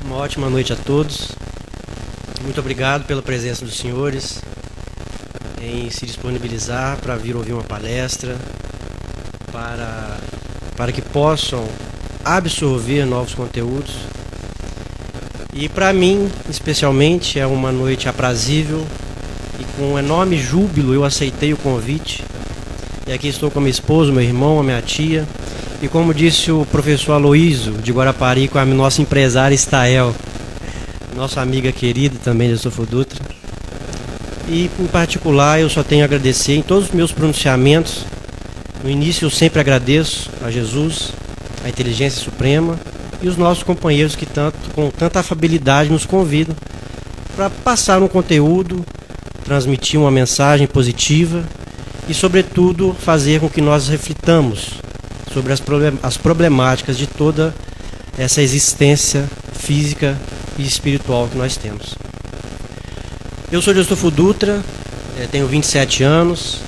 Uma ótima noite a todos. Muito obrigado pela presença dos senhores em se disponibilizar para vir ouvir uma palestra, para que possam absorver novos conteúdos. E para mim, especialmente, é uma noite aprazível e com um enorme júbilo eu aceitei o convite. E aqui estou com a minha esposa, meu irmão, a minha tia. E como disse o professor Aloísio de Guarapari, com a nossa empresária Estael, nossa amiga querida também de Astolfo Dutra. E em particular eu só tenho a agradecer em todos os meus pronunciamentos. No início eu sempre agradeço a Jesus, a inteligência suprema e os nossos companheiros que com tanta afabilidade nos convidam para passar um conteúdo, transmitir uma mensagem positiva e, sobretudo, fazer com que nós reflitamos sobre as problemáticas de toda essa existência física e espiritual que nós temos. Eu sou de Astolfo Dutra, tenho 27 anos,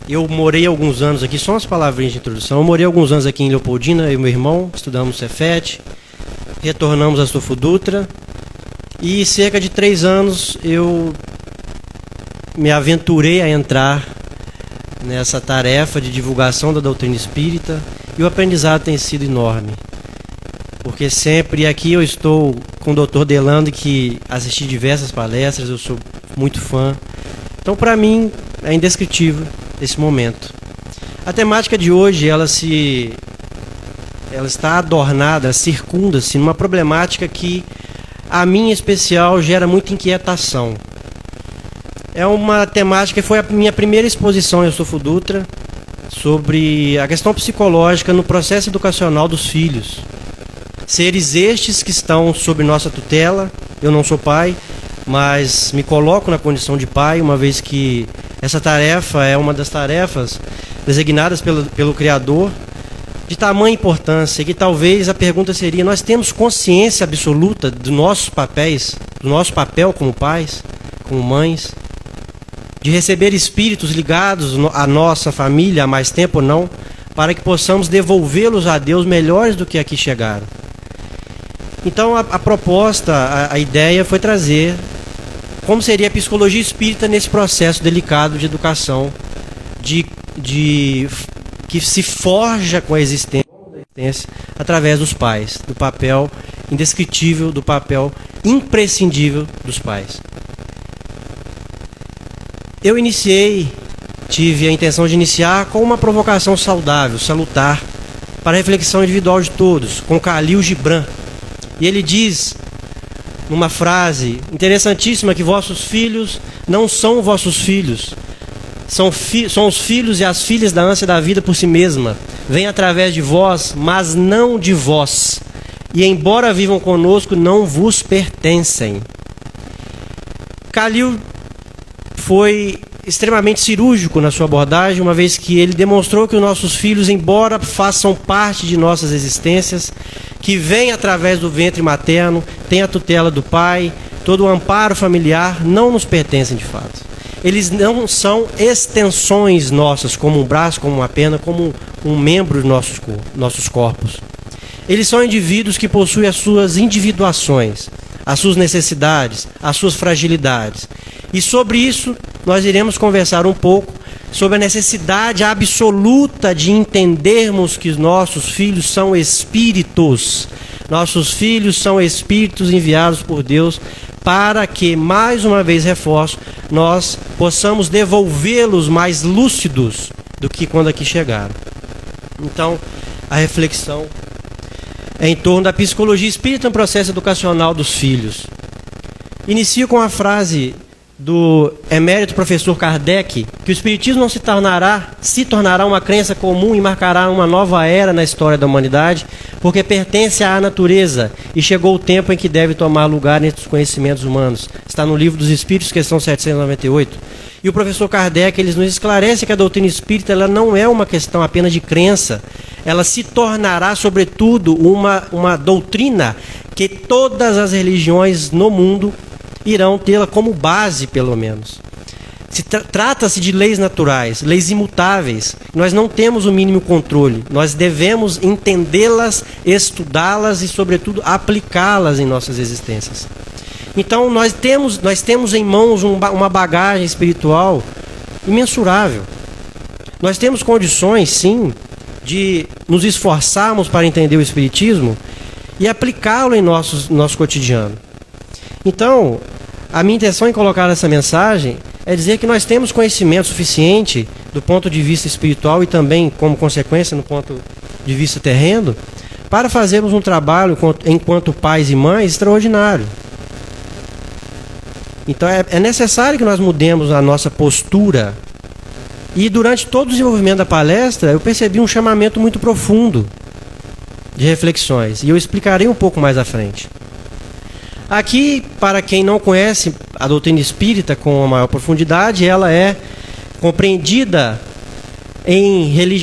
eu morei alguns anos aqui, só umas palavrinhas de introdução, eu morei alguns anos aqui em Leopoldina, eu e meu irmão, estudamos Cefet, retornamos a Astolfo Dutra, e cerca de 3 anos eu me aventurei a entrar nessa tarefa de divulgação da doutrina espírita, e o aprendizado tem sido enorme. Porque sempre aqui eu estou com o Dr. Delano, que assisti diversas palestras, eu sou muito fã. Então, para mim, é indescritível esse momento. A temática de hoje, ela está adornada, circunda-se numa problemática que, a mim em especial, gera muita inquietação. É uma temática que foi a minha primeira exposição em Astolfo Dutra sobre a questão psicológica no processo educacional dos filhos. Seres estes que estão sob nossa tutela. Eu não sou pai, mas me coloco na condição de pai, uma vez que essa tarefa é uma das tarefas designadas pelo Criador, de tamanha importância, e que talvez a pergunta seria: nós temos consciência absoluta dos nossos papéis, do nosso papel como pais, como mães, de receber espíritos ligados à nossa família há mais tempo ou não, para que possamos devolvê-los a Deus melhores do que aqui chegaram. Então a proposta, a ideia foi trazer como seria a psicologia espírita nesse processo delicado de educação, que se forja com a existência através dos pais, do papel indescritível, do papel imprescindível dos pais. Eu tive a intenção de iniciar com uma provocação saudável, salutar, para a reflexão individual de todos, com Khalil Gibran. E ele diz, numa frase interessantíssima, que vossos filhos não são vossos filhos, são os filhos e as filhas da ânsia da vida por si mesma. Vêm através de vós, mas não de vós. E embora vivam conosco, não vos pertencem. Khalil foi extremamente cirúrgico na sua abordagem, uma vez que ele demonstrou que os nossos filhos, embora façam parte de nossas existências, que vêm através do ventre materno, têm a tutela do pai, todo o amparo familiar, não nos pertencem de fato. Eles não são extensões nossas, como um braço, como uma perna, como um membro de nossos corpos. Eles são indivíduos que possuem as suas individuações, as suas necessidades, as suas fragilidades. E sobre isso nós iremos conversar um pouco sobre a necessidade absoluta de entendermos que nossos filhos são espíritos. Nossos filhos são espíritos enviados por Deus para que, mais uma vez reforço, nós possamos devolvê-los mais lúcidos do que quando aqui chegaram. Então, a reflexão é em torno da psicologia espírita no processo educacional dos filhos. Inicio com a frase do emérito professor Kardec, que o espiritismo não se tornará uma crença comum e marcará uma nova era na história da humanidade, porque pertence à natureza e chegou o tempo em que deve tomar lugar entre os conhecimentos humanos. Está no Livro dos Espíritos, questão 798. E o professor Kardec nos esclarece que a doutrina espírita ela não é uma questão apenas de crença, ela se tornará, sobretudo, uma doutrina que todas as religiões no mundo irão tê-la como base, pelo menos. Trata-se de leis naturais, leis imutáveis. Nós não temos o mínimo controle. Nós devemos entendê-las, estudá-las e, sobretudo, aplicá-las em nossas existências. Então, nós temos em mãos uma bagagem espiritual imensurável. Nós temos condições, sim, de nos esforçarmos para entender o Espiritismo e aplicá-lo em nosso cotidiano. Então, a minha intenção em colocar essa mensagem é dizer que nós temos conhecimento suficiente do ponto de vista espiritual e também, como consequência, no ponto de vista terreno, para fazermos um trabalho enquanto pais e mães extraordinário. Então é necessário que nós mudemos a nossa postura. E durante todo o desenvolvimento da palestra, eu percebi um chamamento muito profundo de reflexões. E eu explicarei um pouco mais à frente. Aqui, para quem não conhece a doutrina espírita com a maior profundidade, ela é compreendida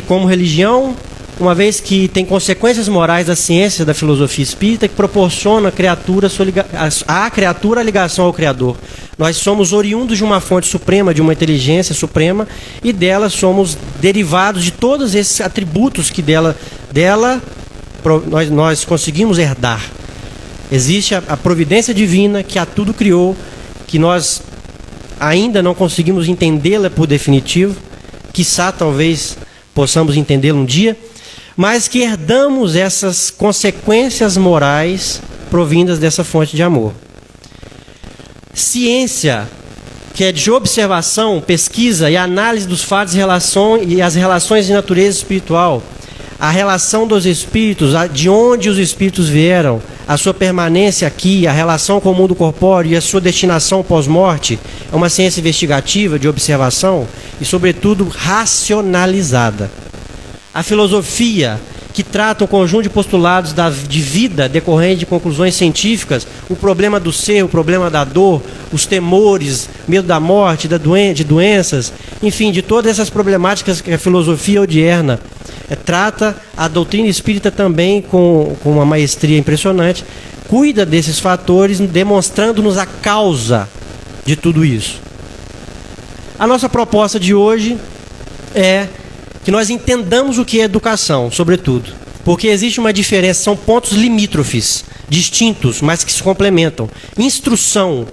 como religião, uma vez que tem consequências morais da ciência, da filosofia espírita, que proporciona à criatura a ligação ao Criador. Nós somos oriundos de uma fonte suprema, de uma inteligência suprema, e dela somos derivados de todos esses atributos que dela nós conseguimos herdar. Existe a providência divina que a tudo criou, que nós ainda não conseguimos entendê-la por definitivo, quiçá talvez possamos entendê-la um dia, mas que herdamos essas consequências morais provindas dessa fonte de amor. Ciência, que é de observação, pesquisa e análise dos fatos e as relações de natureza espiritual, a relação dos espíritos, de onde os espíritos vieram, a sua permanência aqui, a relação com o mundo corpóreo e a sua destinação pós-morte, é uma ciência investigativa, de observação e, sobretudo, racionalizada. A filosofia, que trata um conjunto de postulados de vida decorrente de conclusões científicas, o problema do ser, o problema da dor, os temores, medo da morte, de doenças, enfim, de todas essas problemáticas que a filosofia odierna trata. A doutrina espírita também, com uma maestria impressionante, cuida desses fatores, demonstrando-nos a causa de tudo isso. A nossa proposta de hoje é que nós entendamos o que é educação, sobretudo, porque existe uma diferença, são pontos limítrofes, distintos, mas que se complementam. Instrução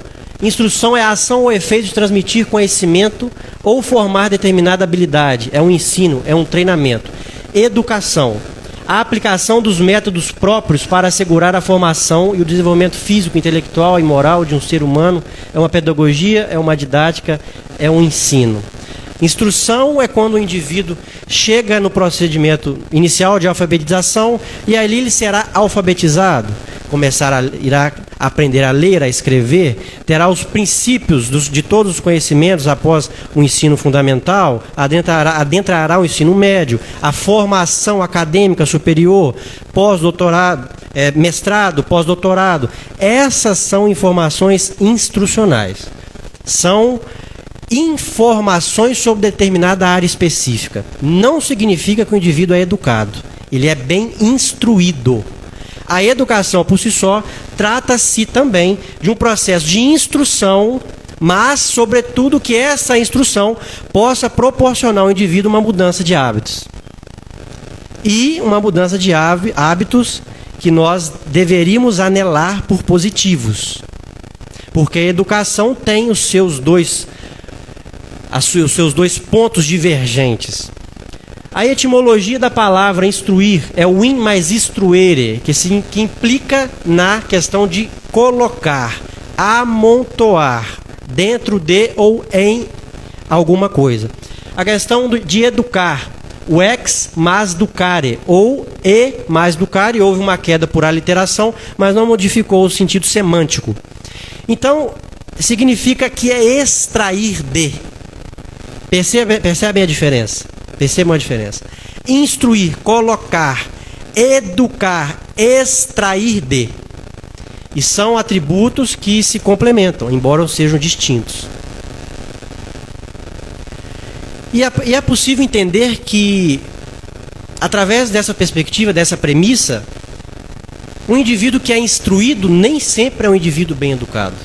é a ação ou efeito de transmitir conhecimento ou formar determinada habilidade, é um ensino, é um treinamento. Educação, a aplicação dos métodos próprios para assegurar a formação e o desenvolvimento físico, intelectual e moral de um ser humano, é uma pedagogia, é uma didática, é um ensino. Instrução é quando o indivíduo chega no procedimento inicial de alfabetização e ali ele será alfabetizado, irá aprender a ler, a escrever, terá os princípios de todos os conhecimentos após o ensino fundamental, adentrará o ensino médio, a formação acadêmica superior, pós-doutorado, mestrado, pós-doutorado. Essas são informações instrucionais. São informações sobre determinada área específica. Não significa que o indivíduo é educado. Ele é bem instruído. A educação, por si só, trata-se também de um processo de instrução, mas, sobretudo, que essa instrução possa proporcionar ao indivíduo uma mudança de hábitos. E uma mudança de hábitos que nós deveríamos anelar por positivos. Porque a educação tem os seus dois pontos divergentes. A etimologia da palavra instruir é o in mais instruere, que implica na questão de colocar, amontoar, dentro de ou em alguma coisa. A questão de educar, o ex mais ducare, ou e mais ducare, houve uma queda por aliteração, mas não modificou o sentido semântico. Então, significa que é extrair de. Percebem a diferença? Percebam a diferença. Instruir, colocar, educar, extrair de. E são atributos que se complementam, embora sejam distintos. E é possível entender que, através dessa perspectiva, dessa premissa, um indivíduo que é instruído nem sempre é um indivíduo bem educado.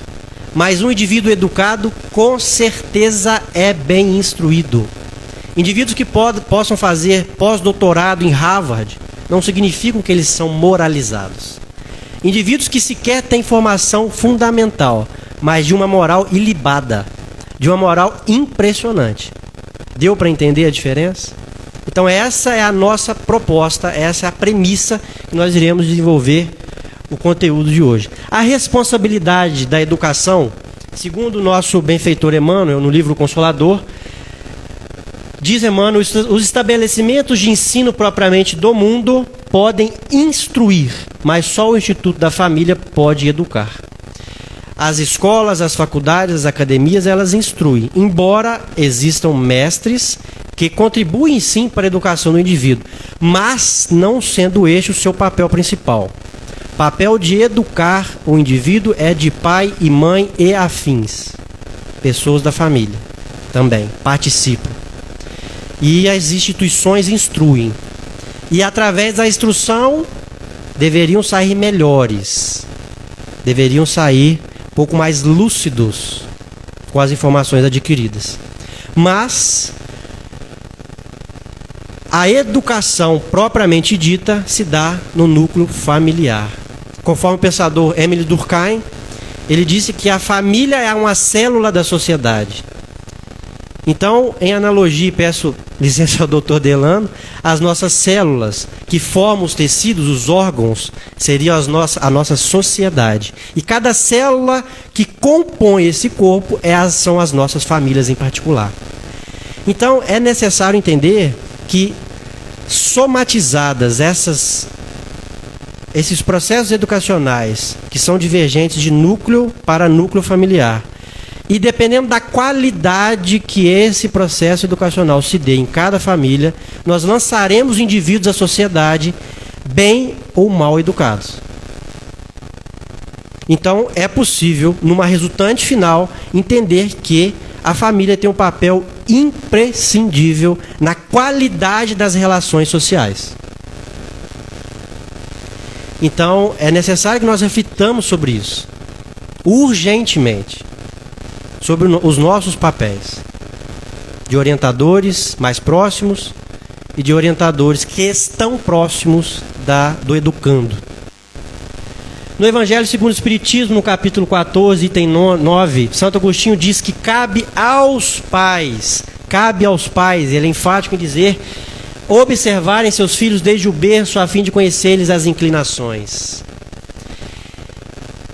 Mas um indivíduo educado, com certeza, é bem instruído. Indivíduos que possam fazer pós-doutorado em Harvard não significam que eles são moralizados. Indivíduos que sequer têm formação fundamental, mas de uma moral ilibada, de uma moral impressionante. Deu para entender a diferença? Então essa é a nossa proposta, essa é a premissa que nós iremos desenvolver o conteúdo de hoje. A responsabilidade da educação, segundo o nosso benfeitor Emmanuel, no livro Consolador, diz Emmanuel, os estabelecimentos de ensino propriamente do mundo podem instruir, mas só o Instituto da Família pode educar. As escolas, as faculdades, as academias, elas instruem, embora existam mestres que contribuem sim para a educação do indivíduo, mas não sendo este o seu papel principal. Papel de educar o indivíduo é de pai e mãe e afins, pessoas da família também participam. E as instituições instruem. E através da instrução deveriam sair melhores, deveriam sair um pouco mais lúcidos com as informações adquiridas. Mas a educação propriamente dita se dá no núcleo familiar. Conforme o pensador Émile Durkheim, ele disse que a família é uma célula da sociedade. Então, em analogia, peço licença ao doutor Delano, as nossas células que formam os tecidos, os órgãos, seriam a nossa sociedade. E cada célula que compõe esse corpo são as nossas famílias em particular. Então, é necessário entender que, somatizadas esses processos educacionais que são divergentes de núcleo para núcleo familiar, e dependendo da qualidade que esse processo educacional se dê em cada família, nós lançaremos indivíduos à sociedade bem ou mal educados. Então, é possível, numa resultante final, entender que a família tem um papel imprescindível na qualidade das relações sociais. Então, é necessário que nós reflitamos sobre isso, urgentemente, sobre os nossos papéis de orientadores mais próximos e de orientadores que estão próximos do educando. No Evangelho segundo o Espiritismo, no capítulo 14, item 9, Santo Agostinho diz que cabe aos pais, ele é enfático em dizer, observarem seus filhos desde o berço a fim de conhecer-lhes as inclinações.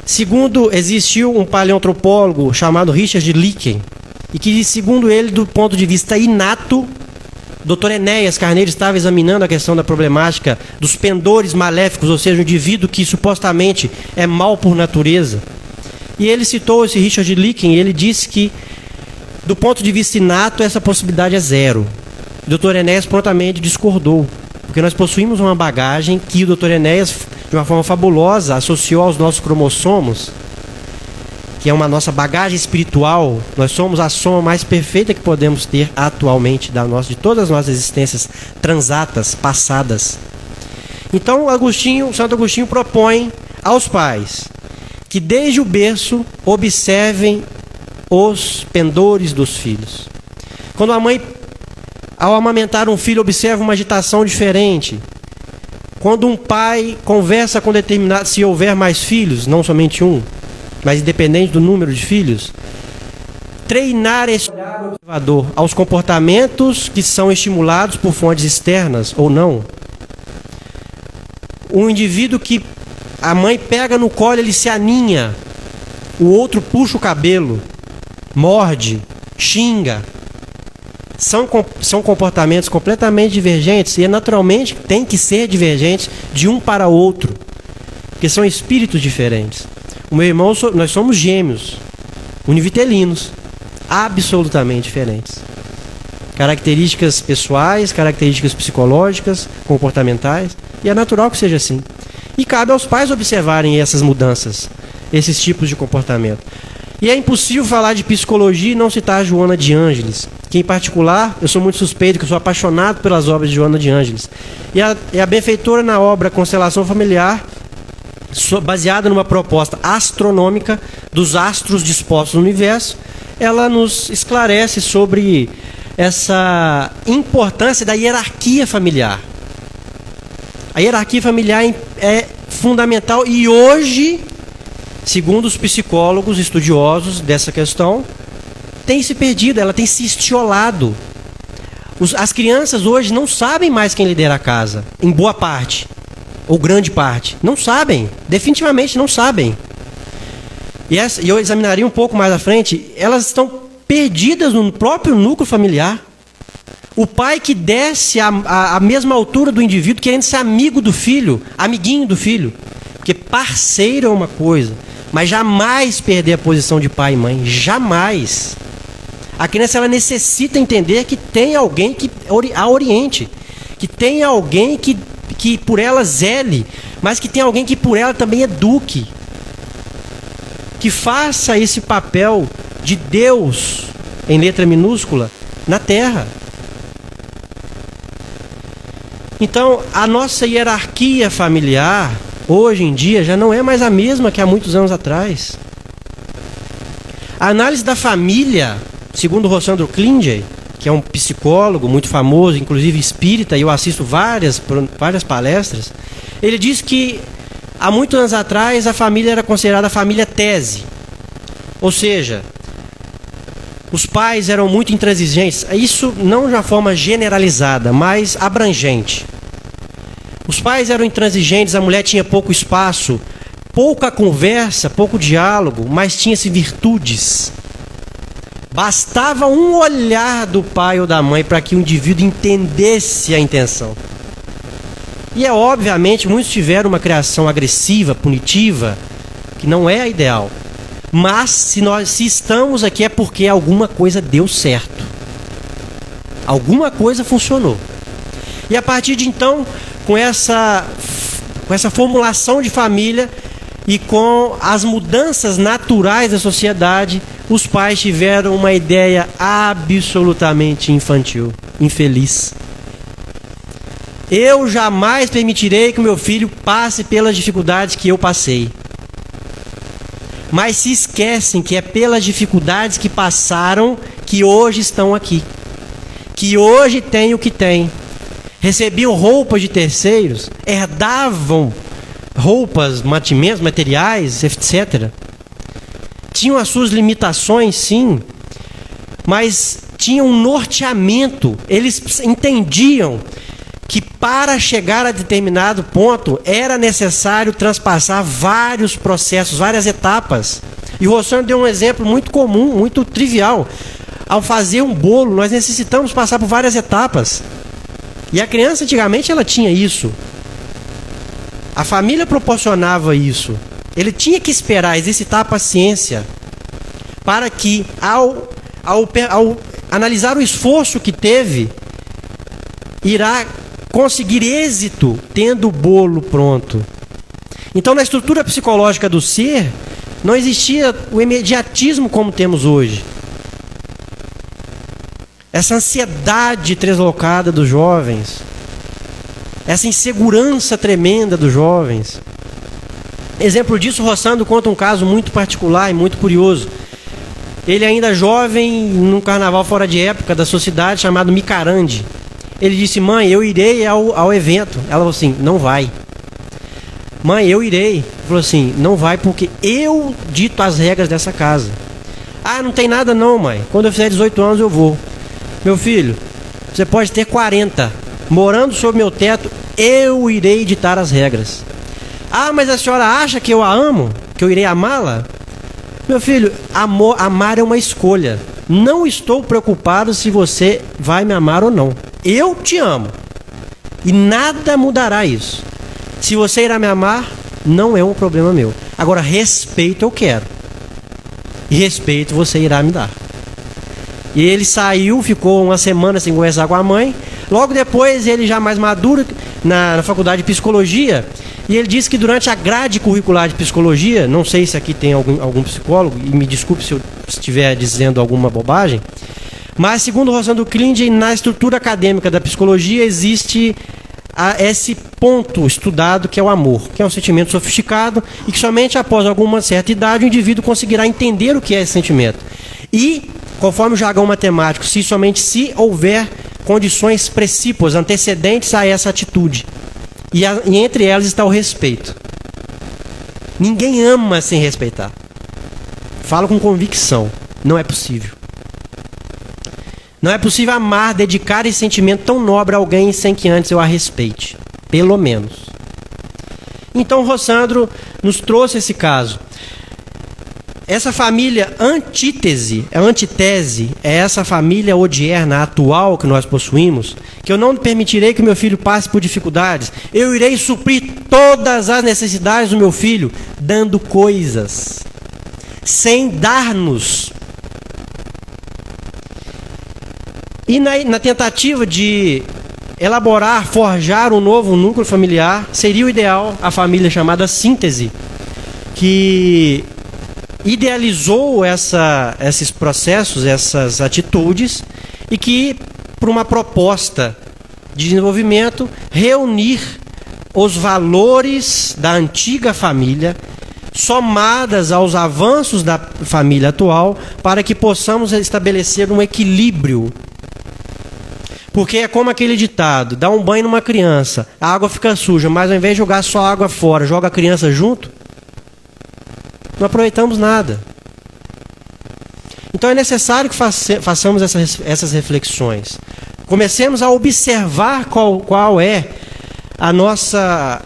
Segundo, existiu um paleoantropólogo chamado Richard Leakey, e que, segundo ele, do ponto de vista inato, Dr. Enéas Carneiro estava examinando a questão da problemática dos pendores maléficos, ou seja, o indivíduo que supostamente é mau por natureza. E ele citou esse Richard Leakey, e ele disse que, do ponto de vista inato, essa possibilidade é zero. O Dr. Enéas prontamente discordou, porque nós possuímos uma bagagem que o Dr. Enéas, de uma forma fabulosa, associou aos nossos cromossomos, que é uma nossa bagagem espiritual. Nós somos a soma mais perfeita que podemos ter atualmente de todas as nossas existências transatas, passadas. Então, Santo Agostinho propõe aos pais que desde o berço observem os pendores dos filhos. Quando a mãe, ao amamentar um filho, observa uma agitação diferente. Quando um pai conversa com se houver mais filhos, não somente um, mas independente do número de filhos, treinar esse observador aos comportamentos que são estimulados por fontes externas ou não. Um indivíduo que a mãe pega no colo, ele se aninha, o outro puxa o cabelo, morde, xinga. São comportamentos completamente divergentes e naturalmente tem que ser divergentes de um para o outro, porque são espíritos diferentes. O meu irmão, nós somos gêmeos, univitelinos, absolutamente diferentes. Características pessoais, características psicológicas, comportamentais, e é natural que seja assim. E cabe aos pais observarem essas mudanças, esses tipos de comportamento. E é impossível falar de psicologia e não citar a Joana de Ângeles, que em particular, eu sou muito suspeito, que eu sou apaixonado pelas obras de Joana de Ângeles. E a benfeitora na obra Constelação Familiar baseada numa proposta astronômica dos astros dispostos no universo, ela nos esclarece sobre essa importância da hierarquia familiar. A hierarquia familiar é fundamental e hoje, segundo os psicólogos estudiosos dessa questão, tem se perdido, ela tem se estiolado. As crianças hoje não sabem mais quem lidera a casa, em boa parte, ou grande parte. Não sabem, definitivamente não sabem. E eu examinaria um pouco mais à frente, elas estão perdidas no próprio núcleo familiar. O pai que desce à mesma altura do indivíduo, querendo ser amigo do filho, amiguinho do filho. Porque parceiro é uma coisa, mas jamais perder a posição de pai e mãe, jamais. A criança ela necessita entender que tem alguém que a oriente, que tem alguém que por ela zele, mas que tem alguém que por ela também eduque, que faça esse papel de Deus, em letra minúscula, na terra. Então, a nossa hierarquia familiar, hoje em dia, já não é mais a mesma que há muitos anos atrás. A análise da família, segundo Rossandro Klinge, que é um psicólogo muito famoso, inclusive espírita, e eu assisto várias palestras, ele diz que há muitos anos atrás a família era considerada a família tese. Ou seja, os pais eram muito intransigentes. Isso não de uma forma generalizada, mas abrangente. Os pais eram intransigentes, a mulher tinha pouco espaço, pouca conversa, pouco diálogo, mas tinha-se virtudes. Bastava um olhar do pai ou da mãe para que o indivíduo entendesse a intenção. E obviamente, muitos tiveram uma criação agressiva, punitiva, que não é a ideal. Mas se estamos aqui é porque alguma coisa deu certo. Alguma coisa funcionou. E a partir de então, com essa formulação de família e com as mudanças naturais da sociedade, os pais tiveram uma ideia absolutamente infantil, infeliz. Eu jamais permitirei que o meu filho passe pelas dificuldades que eu passei. Mas se esquecem que é pelas dificuldades que passaram que hoje estão aqui. Que hoje têm o que têm. Recebiam roupas de terceiros, herdavam roupas, mantimentos, materiais, etc. Tinham as suas limitações, sim, mas tinham um norteamento. Eles entendiam que para chegar a determinado ponto era necessário transpassar vários processos, várias etapas. E o Rossano deu um exemplo muito comum, muito trivial. Ao fazer um bolo, nós necessitamos passar por várias etapas. E a criança, antigamente, ela tinha isso. A família proporcionava isso. Ele tinha que esperar, exercitar a paciência, para que, ao analisar o esforço que teve, irá conseguir êxito tendo o bolo pronto. Então, na estrutura psicológica do ser, não existia o imediatismo como temos hoje. Essa ansiedade deslocada dos jovens, essa insegurança tremenda dos jovens. Exemplo disso, Rossando conta um caso muito particular e muito curioso. Ele ainda jovem, num carnaval fora de época da sua cidade, chamado Micarande. Ele disse: mãe, eu irei ao evento. Ela falou assim: não vai. Mãe, eu irei. Ele falou assim: não vai porque eu dito as regras dessa casa. Ah, não tem nada não, mãe. Quando eu fizer 18 anos eu vou. Meu filho, você pode ter 40. Morando sob meu teto, eu irei ditar as regras. Ah, mas a senhora acha que eu a amo? Que eu irei amá-la? Meu filho, amar é uma escolha. Não estou preocupado se você vai me amar ou não. Eu te amo. E nada mudará isso. Se você irá me amar, não é um problema meu. Agora, respeito eu quero. E respeito você irá me dar. E ele saiu, ficou uma semana sem conversar com a mãe. Logo depois, ele já mais maduro, na faculdade de psicologia, e ele disse que durante a grade curricular de psicologia, não sei se aqui tem algum psicólogo, e me desculpe se eu estiver dizendo alguma bobagem, mas segundo Rossando Klinge, na estrutura acadêmica da psicologia existe a esse ponto estudado que é o amor, que é um sentimento sofisticado e que somente após alguma certa idade o indivíduo conseguirá entender o que é esse sentimento. E, conforme o jargão matemático, somente se houver condições precípuas, antecedentes a essa atitude. E entre elas está o respeito. Ninguém ama sem respeitar. Falo com convicção. Não é possível. Não é possível amar, dedicar esse sentimento tão nobre a alguém sem que antes eu a respeite. Pelo menos. Então, Rossandro nos trouxe esse caso. Essa família antítese é essa família odierna atual que nós possuímos, que eu não permitirei que meu filho passe por dificuldades. Eu irei suprir todas as necessidades do meu filho, dando coisas, sem dar-nos. E na tentativa de elaborar, forjar um novo núcleo familiar, seria o ideal a família chamada síntese, que idealizou esses processos, essas atitudes, e que, por uma proposta de desenvolvimento, reunir os valores da antiga família, somadas aos avanços da família atual, para que possamos estabelecer um equilíbrio. Porque é como aquele ditado: dá um banho numa criança, a água fica suja, mas ao invés de jogar só a água fora, joga a criança junto, não aproveitamos nada. Então é necessário que façamos essas reflexões. Comecemos a observar qual é a nossa,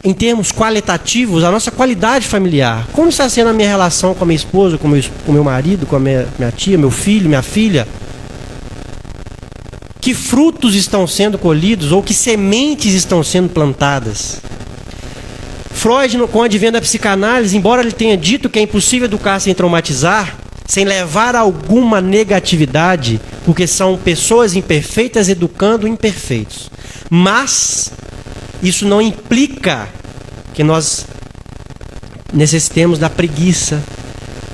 em termos qualitativos, a nossa qualidade familiar. Como está sendo a minha relação com a minha esposa, com o meu marido, com a minha tia, meu filho, minha filha? Que frutos estão sendo colhidos ou que sementes estão sendo plantadas? Freud, com o advento da psicanálise, embora ele tenha dito que é impossível educar sem traumatizar, sem levar a alguma negatividade, porque são pessoas imperfeitas educando imperfeitos. Mas isso não implica que nós necessitemos da preguiça,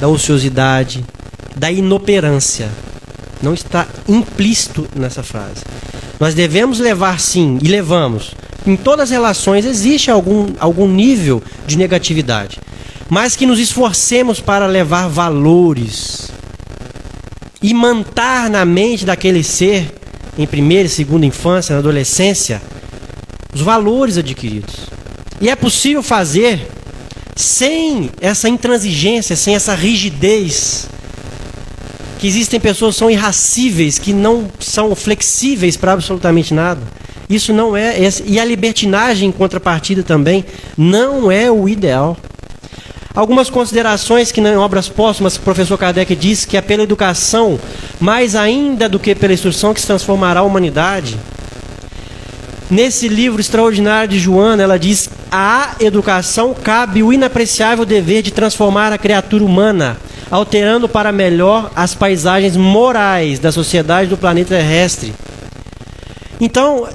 da ociosidade, da inoperância. Não está implícito nessa frase. Nós devemos levar, sim, e levamos. Em todas as relações existe algum nível de negatividade, mas que nos esforcemos para levar valores e manter na mente daquele ser, em primeira e segunda infância, na adolescência, os valores adquiridos. E é possível fazer sem essa intransigência, sem essa rigidez, que existem pessoas que são irracíveis, que não são flexíveis para absolutamente nada. Isso não é... E a libertinagem em contrapartida também não é o ideal. Algumas considerações que em obras póstumas o professor Kardec diz que é pela educação, mais ainda do que pela instrução, que se transformará a humanidade. Nesse livro extraordinário de Joana, ela diz: à educação cabe o inapreciável dever de transformar a criatura humana, alterando para melhor as paisagens morais da sociedade do planeta terrestre. Então,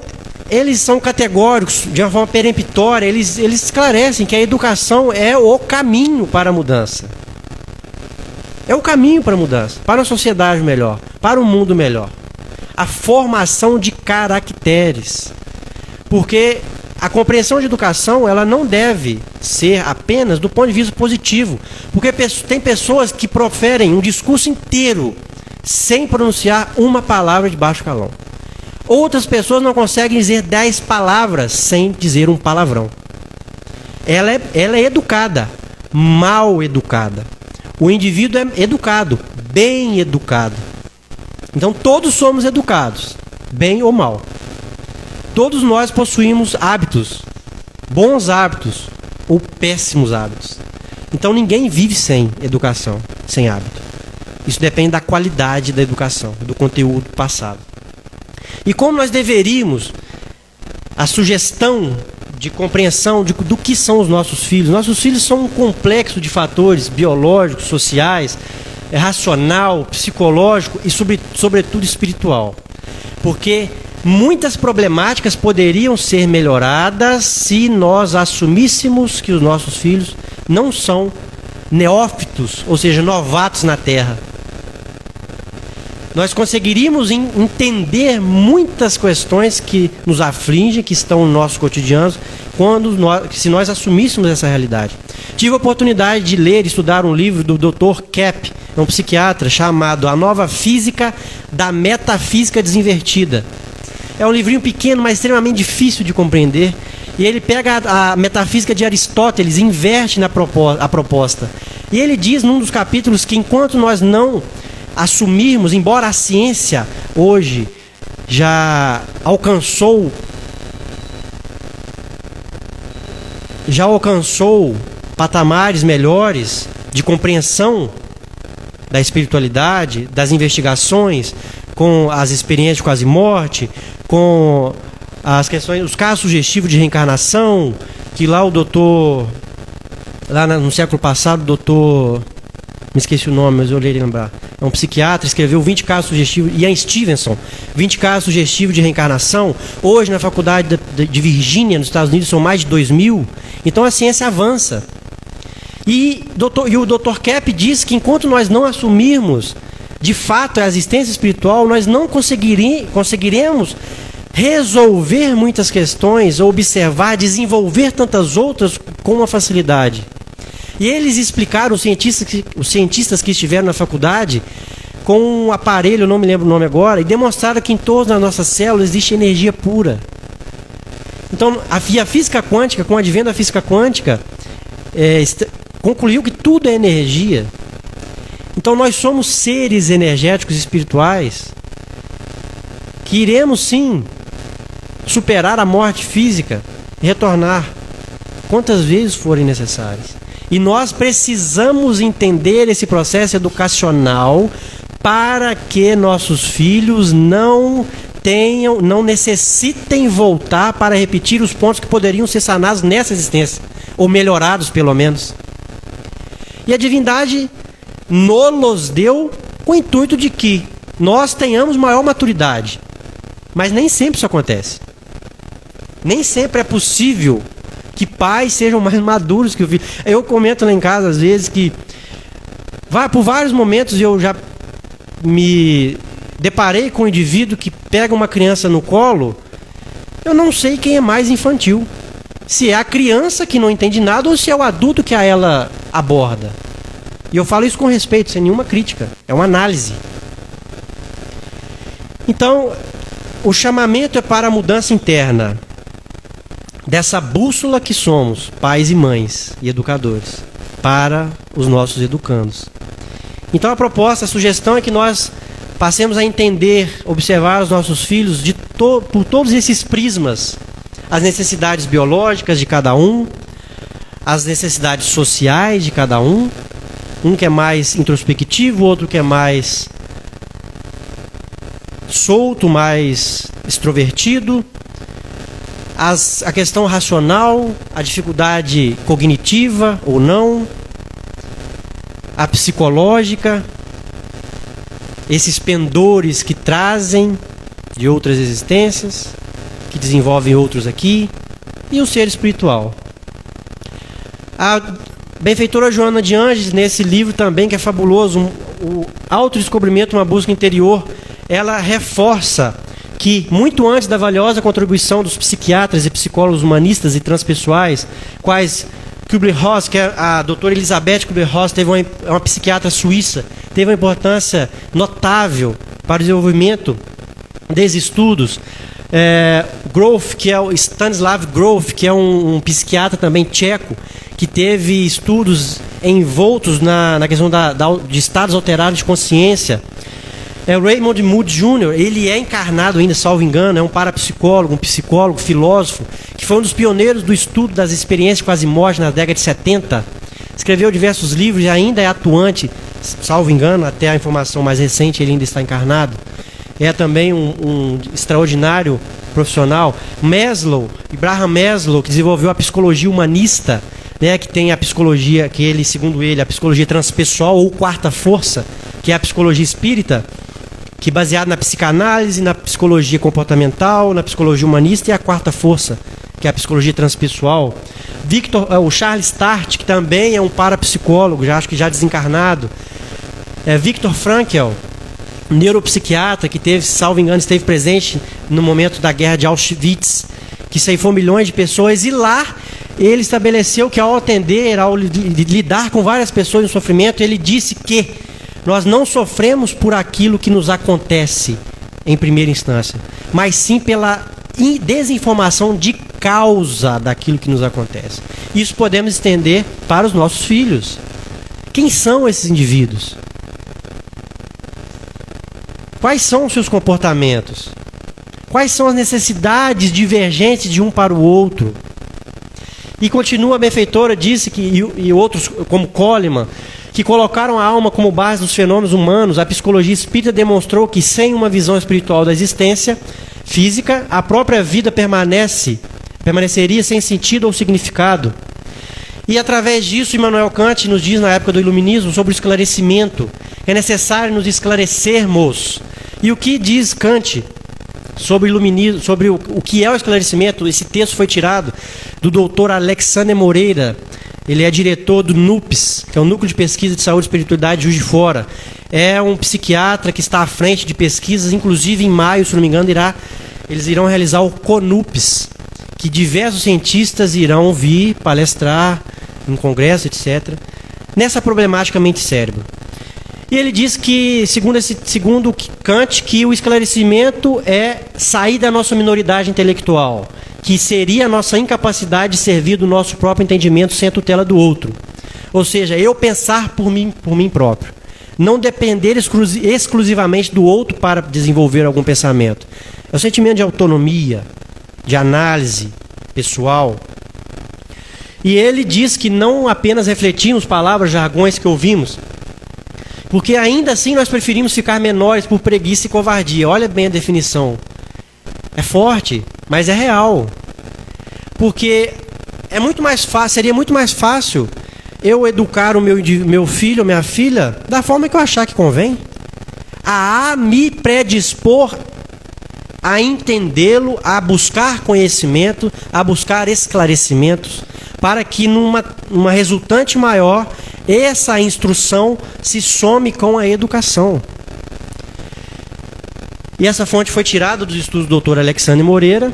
eles são categóricos, de uma forma peremptória, eles esclarecem que a educação é o caminho para a mudança. É o caminho para a mudança, para uma sociedade melhor, para um mundo melhor. A formação de caracteres. Porque a compreensão de educação, ela não deve ser apenas do ponto de vista positivo. Porque tem pessoas que proferem um discurso inteiro sem pronunciar uma palavra de baixo calão. Outras pessoas não conseguem dizer 10 palavras sem dizer um palavrão. Ela é educada, mal educada. O indivíduo é educado, bem educado. Então todos somos educados, bem ou mal. Todos nós possuímos hábitos, bons hábitos ou péssimos hábitos. Então ninguém vive sem educação, sem hábito. Isso depende da qualidade da educação, do conteúdo passado. E como nós deveríamos, a sugestão de compreensão do que são os nossos filhos são um complexo de fatores biológicos, sociais, racional, psicológico e sobretudo espiritual. Porque muitas problemáticas poderiam ser melhoradas se nós assumíssemos que os nossos filhos não são neófitos, ou seja, novatos na Terra. nós conseguiríamos entender muitas questões que nos afligem, que estão no nosso cotidiano, se nós assumíssemos essa realidade. Tive a oportunidade de ler e estudar um livro do Dr. Kepp, um psiquiatra, chamado A Nova Física da Metafísica Desinvertida. É um livrinho pequeno, mas extremamente difícil de compreender. E ele pega a metafísica de Aristóteles e inverte a proposta. E ele diz num dos capítulos que enquanto nós não assumirmos, embora a ciência hoje já alcançou patamares melhores de compreensão da espiritualidade, das investigações, com as experiências de quase morte, com as questões, os casos sugestivos de reencarnação, que lá o doutor, lá no século passado, o doutor, me esqueci o nome, mas eu olhei lembrar, é um psiquiatra, escreveu 20 casos sugestivos, Ian Stevenson, 20 casos sugestivos de reencarnação. Hoje na faculdade de Virgínia, nos Estados Unidos, são mais de 2.000. Então a ciência avança. E o Dr. Kepp diz que enquanto nós não assumirmos de fato a existência espiritual, nós não conseguiremos resolver muitas questões, observar, desenvolver tantas outras com uma facilidade. E eles explicaram, os cientistas que estiveram na faculdade, com um aparelho, eu não me lembro o nome agora, e demonstraram que em todas as nossas células existe energia pura. Então, a física quântica, com o advento da física quântica, concluiu que tudo é energia. Então, nós somos seres energéticos espirituais que iremos, sim, superar a morte física e retornar quantas vezes forem necessárias. E nós precisamos entender esse processo educacional para que nossos filhos não necessitem voltar para repetir os pontos que poderiam ser sanados nessa existência, ou melhorados pelo menos. E a divindade nos deu com o intuito de que nós tenhamos maior maturidade. Mas nem sempre isso acontece. Nem sempre é possível que pais sejam mais maduros que o filho. Eu comento lá em casa às vezes que por vários momentos eu já me deparei com um indivíduo que pega uma criança no colo. Eu não sei quem é mais infantil, se é a criança que não entende nada ou se é o adulto que a ela aborda. E eu falo isso com respeito, sem nenhuma crítica, é uma análise. Então, o chamamento é para a mudança interna dessa bússola que somos, pais e mães e educadores, para os nossos educandos. Então a proposta, a sugestão é que nós passemos a entender, observar os nossos filhos por todos esses prismas, as necessidades biológicas de cada um, as necessidades sociais de cada um que é mais introspectivo, outro que é mais solto, mais extrovertido, a questão racional, a dificuldade cognitiva ou não, a psicológica, esses pendores que trazem de outras existências, que desenvolvem outros aqui, e o ser espiritual. A benfeitora Joana de Ângeles, nesse livro também, que é fabuloso, o autodescobrimento, uma busca interior, ela reforça que, muito antes da valiosa contribuição dos psiquiatras e psicólogos humanistas e transpessoais, quais Kübler-Ross, que é a doutora Elizabeth Kübler-Ross, uma psiquiatra suíça, teve uma importância notável para o desenvolvimento desses estudos. Grof, que é o Stanislav Grof, que é um psiquiatra também tcheco, que teve estudos envoltos na questão de estados alterados de consciência. Raymond Moody Jr., ele é encarnado ainda, salvo engano, é um parapsicólogo, um psicólogo, filósofo, que foi um dos pioneiros do estudo das experiências quase morte na década de 70. Escreveu diversos livros e ainda é atuante, salvo engano, até a informação mais recente ele ainda está encarnado. É também um extraordinário profissional. Abraham Maslow, que desenvolveu a psicologia humanista, né, que tem a psicologia, que ele, segundo ele, a psicologia transpessoal ou quarta força, que é a psicologia espírita, que é baseada na psicanálise, na psicologia comportamental, na psicologia humanista, e a quarta força, que é a psicologia transpessoal. O Charles Tart, que também é um parapsicólogo, acho que já desencarnado. Viktor Frankl, neuropsiquiatra que teve, salvo engano, esteve presente no momento da guerra de Auschwitz, que ceifou milhões de pessoas, e lá ele estabeleceu que ao atender, ao lidar com várias pessoas em sofrimento, ele disse que nós não sofremos por aquilo que nos acontece em primeira instância, mas sim pela desinformação de causa daquilo que nos acontece. Isso podemos estender para os nossos filhos. Quem são esses indivíduos? Quais são os seus comportamentos? Quais são as necessidades divergentes de um para o outro? E continua, a benfeitora disse que, e outros como Coleman, que colocaram a alma como base dos fenômenos humanos. A psicologia espírita demonstrou que sem uma visão espiritual da existência física, a própria vida permaneceria sem sentido ou significado. E através disso, Immanuel Kant nos diz, na época do Iluminismo, sobre o esclarecimento. É necessário nos esclarecermos. E o que diz Kant sobre o iluminismo, sobre o que é o esclarecimento? Esse texto foi tirado do doutor Alexandre Moreira. Ele é diretor do NUPES, que é o Núcleo de Pesquisa de Saúde e Espiritualidade Juiz de Fora. É um psiquiatra que está à frente de pesquisas, inclusive em maio, se não me engano, eles irão realizar o CONUPES, que diversos cientistas irão vir palestrar em congresso, etc., nessa problemática mente-cérebro. E ele diz que, segundo Kant, que o esclarecimento é sair da nossa minoridade intelectual, que seria a nossa incapacidade de servir do nosso próprio entendimento sem a tutela do outro. Ou seja, eu pensar por mim próprio. Não depender exclusivamente do outro para desenvolver algum pensamento. É o sentimento de autonomia, de análise pessoal. E ele diz que não apenas refletimos palavras, jargões que ouvimos, porque ainda assim nós preferimos ficar menores por preguiça e covardia. Olha bem a definição. É forte, mas é real. Porque é muito mais fácil, seria muito mais fácil eu educar o meu filho ou minha filha da forma que eu achar que convém, a me predispor a entendê-lo, a buscar conhecimento, a buscar esclarecimentos, para que numa resultante maior, essa instrução se some com a educação. E essa fonte foi tirada dos estudos do Dr. Alexandre Moreira.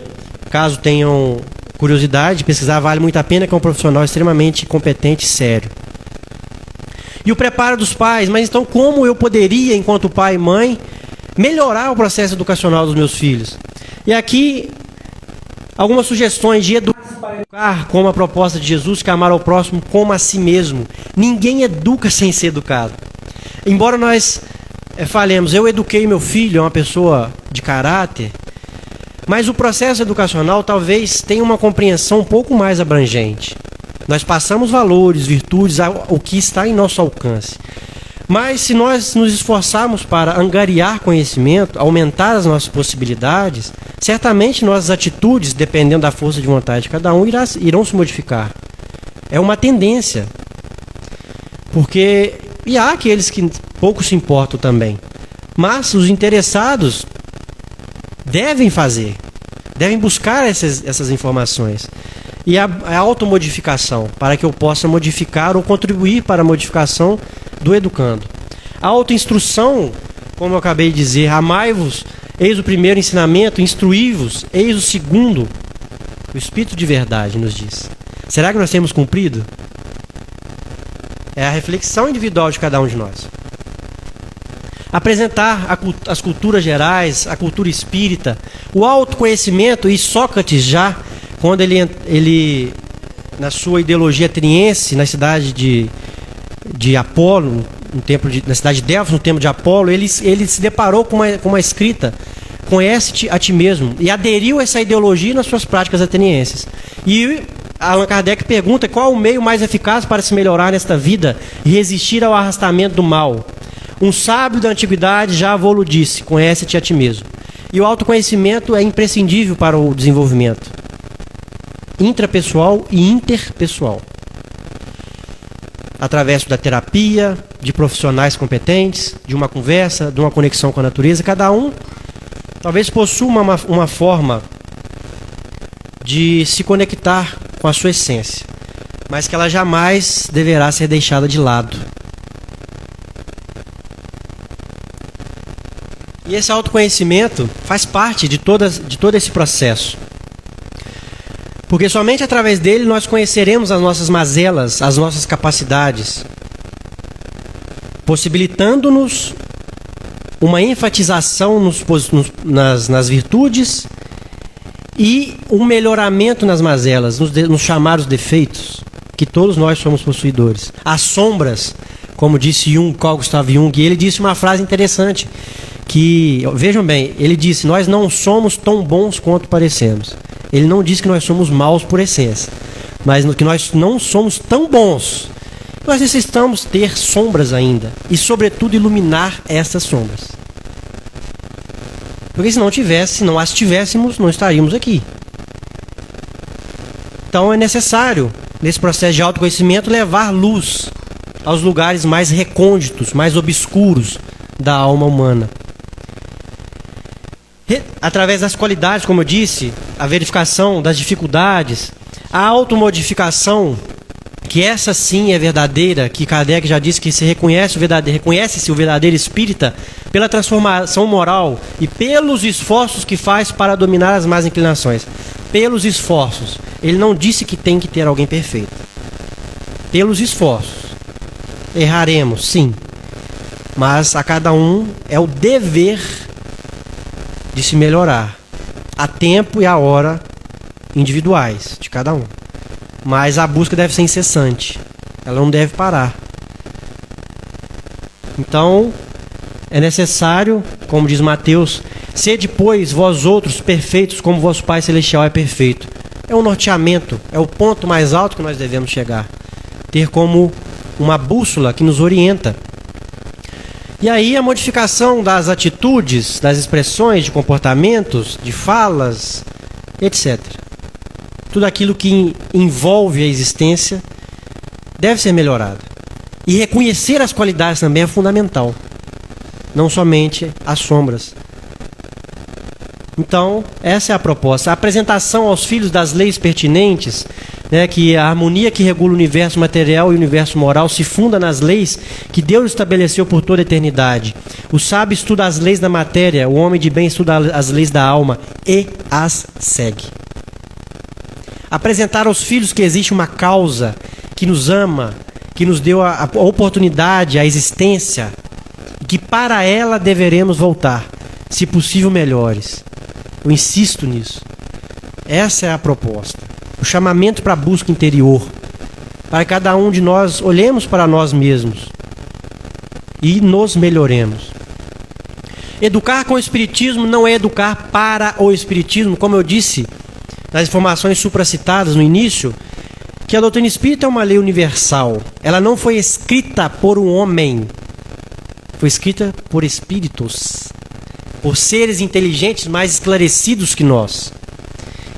Caso tenham curiosidade de pesquisar, vale muito a pena, que é um profissional extremamente competente e sério. E o preparo dos pais. Mas então, como eu poderia, enquanto pai e mãe, melhorar o processo educacional dos meus filhos? E aqui, algumas sugestões de educar como a proposta de Jesus, que é amar ao próximo como a si mesmo. Ninguém educa sem ser educado. Embora nós falemos, eu eduquei meu filho, é uma pessoa de caráter, mas o processo educacional talvez tenha uma compreensão um pouco mais abrangente. Nós passamos valores, virtudes, o que está em nosso alcance. Mas se nós nos esforçarmos para angariar conhecimento, aumentar as nossas possibilidades, certamente nossas atitudes, dependendo da força de vontade de cada um, irão se modificar. É uma tendência. E há aqueles que pouco se importam também. Mas os interessados devem fazer, devem buscar essas informações. E a automodificação, para que eu possa modificar ou contribuir para a modificação do educando. A autoinstrução, como eu acabei de dizer, amai-vos, eis o primeiro ensinamento, instruí-vos, eis o segundo. O Espírito de verdade nos diz. Será que nós temos cumprido? É a reflexão individual de cada um de nós. Apresentar as culturas gerais, a cultura espírita, o autoconhecimento, e Sócrates já, quando ele na sua ideologia ateniense, na cidade de Apolo, na cidade de Delfos, no templo de Apolo, ele se deparou com uma escrita, conhece-te a ti mesmo, e aderiu a essa ideologia nas suas práticas atenienses. E Allan Kardec pergunta qual o meio mais eficaz para se melhorar nesta vida e resistir ao arrastamento do mal. Um sábio da antiguidade já avô-lo disse, conhece-te a ti mesmo. E o autoconhecimento é imprescindível para o desenvolvimento intrapessoal e interpessoal. Através da terapia, de profissionais competentes, de uma conversa, de uma conexão com a natureza, cada um talvez possua uma forma de se conectar com a sua essência, mas que ela jamais deverá ser deixada de lado. E esse autoconhecimento faz parte de todo esse processo. Porque somente através dele nós conheceremos as nossas mazelas, as nossas capacidades, possibilitando-nos uma enfatização nas virtudes e um melhoramento nas mazelas, nos chamados defeitos, que todos nós somos possuidores. As sombras, como disse Carl Gustav Jung, e ele disse uma frase interessante, que, vejam bem, ele disse: nós não somos tão bons quanto parecemos. Ele não disse que nós somos maus por essência, mas que nós não somos tão bons. Nós necessitamos ter sombras ainda e, sobretudo, iluminar essas sombras. Porque se não as tivéssemos, não estaríamos aqui. Então é necessário, nesse processo de autoconhecimento, levar luz aos lugares mais recônditos, mais obscuros da alma humana. Através das qualidades, como eu disse, a verificação das dificuldades, a automodificação, que essa sim é verdadeira, que Kardec já disse que se reconhece-se o verdadeiro espírita pela transformação moral e pelos esforços que faz para dominar as más inclinações. Pelos esforços. Ele não disse que tem que ter alguém perfeito. Pelos esforços. Erraremos, sim. Mas a cada um é o dever de se melhorar. A tempo e a hora individuais de cada um. Mas a busca deve ser incessante. Ela não deve parar. Então, é necessário, como diz Mateus, sede, pois, vós outros perfeitos, como vosso Pai Celestial é perfeito. É um norteamento, é o ponto mais alto que nós devemos chegar. Ter como uma bússola que nos orienta. E aí a modificação das atitudes, das expressões, de comportamentos, de falas, etc. Tudo aquilo que envolve a existência deve ser melhorado. E reconhecer as qualidades também é fundamental. Não somente as sombras. Então, essa é a proposta. A apresentação aos filhos das leis pertinentes, que a harmonia que regula o universo material e o universo moral se funda nas leis que Deus estabeleceu por toda a eternidade. O sábio estuda as leis da matéria, o homem de bem estuda as leis da alma e as segue. Apresentar aos filhos que existe uma causa que nos ama, que nos deu a oportunidade, a existência, e que para ela deveremos voltar, se possível melhores. Eu insisto nisso. Essa é a proposta. O chamamento para a busca interior. Para que cada um de nós olhemos para nós mesmos e nos melhoremos. Educar com o Espiritismo não é educar para o Espiritismo, como eu disse nas informações supracitadas no início, que a doutrina espírita é uma lei universal. Ela não foi escrita por um homem, foi escrita por espíritos, por seres inteligentes mais esclarecidos que nós.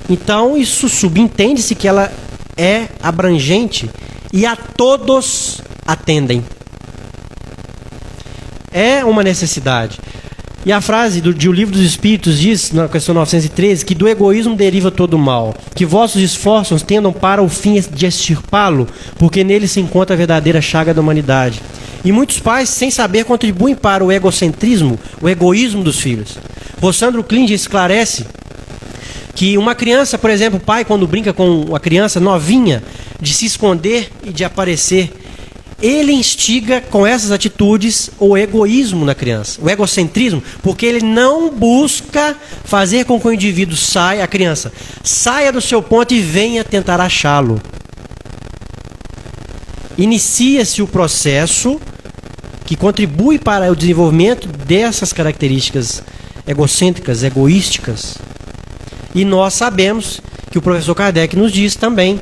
Então isso subentende-se que ela é abrangente e a todos atendem. É uma necessidade. E a frase de O Livro dos Espíritos diz, na questão 913, que do egoísmo deriva todo o mal, que vossos esforços tendam para o fim de extirpá-lo, porque nele se encontra a verdadeira chaga da humanidade. E muitos pais, sem saber, contribuem para o egocentrismo, o egoísmo dos filhos. Rossandro Klinger esclarece que uma criança, por exemplo, o pai, quando brinca com uma criança novinha, de se esconder e de aparecer, ele instiga com essas atitudes o egoísmo na criança, o egocentrismo, porque ele não busca fazer com que o indivíduo saia, a criança, saia do seu ponto e venha tentar achá-lo. Inicia-se o processo que contribui para o desenvolvimento dessas características egocêntricas, egoísticas. E nós sabemos que o professor Kardec nos diz também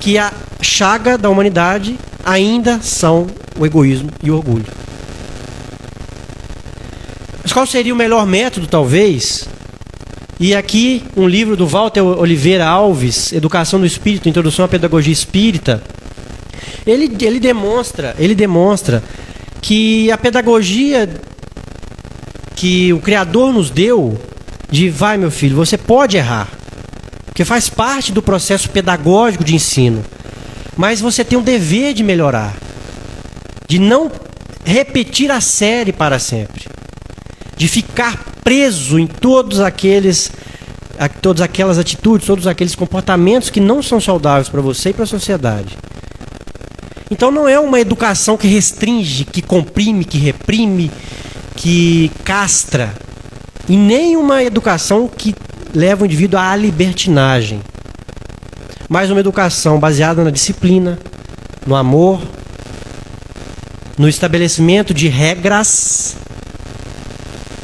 que a chaga da humanidade ainda são o egoísmo e o orgulho. Mas qual seria o melhor método, talvez? E aqui um livro do Walter Oliveira Alves, Educação do Espírito, Introdução à Pedagogia Espírita, ele demonstra que a pedagogia que o Criador nos deu, de vai, meu filho, você pode errar, porque faz parte do processo pedagógico de ensino, mas você tem um dever de melhorar, de não repetir a série para sempre, de ficar preso em todas aquelas atitudes, todos aqueles comportamentos que não são saudáveis para você e para a sociedade. Então não é uma educação que restringe, que comprime, que reprime, que castra, e nem uma educação que leva o indivíduo à libertinagem, mas uma educação baseada na disciplina, no amor, no estabelecimento de regras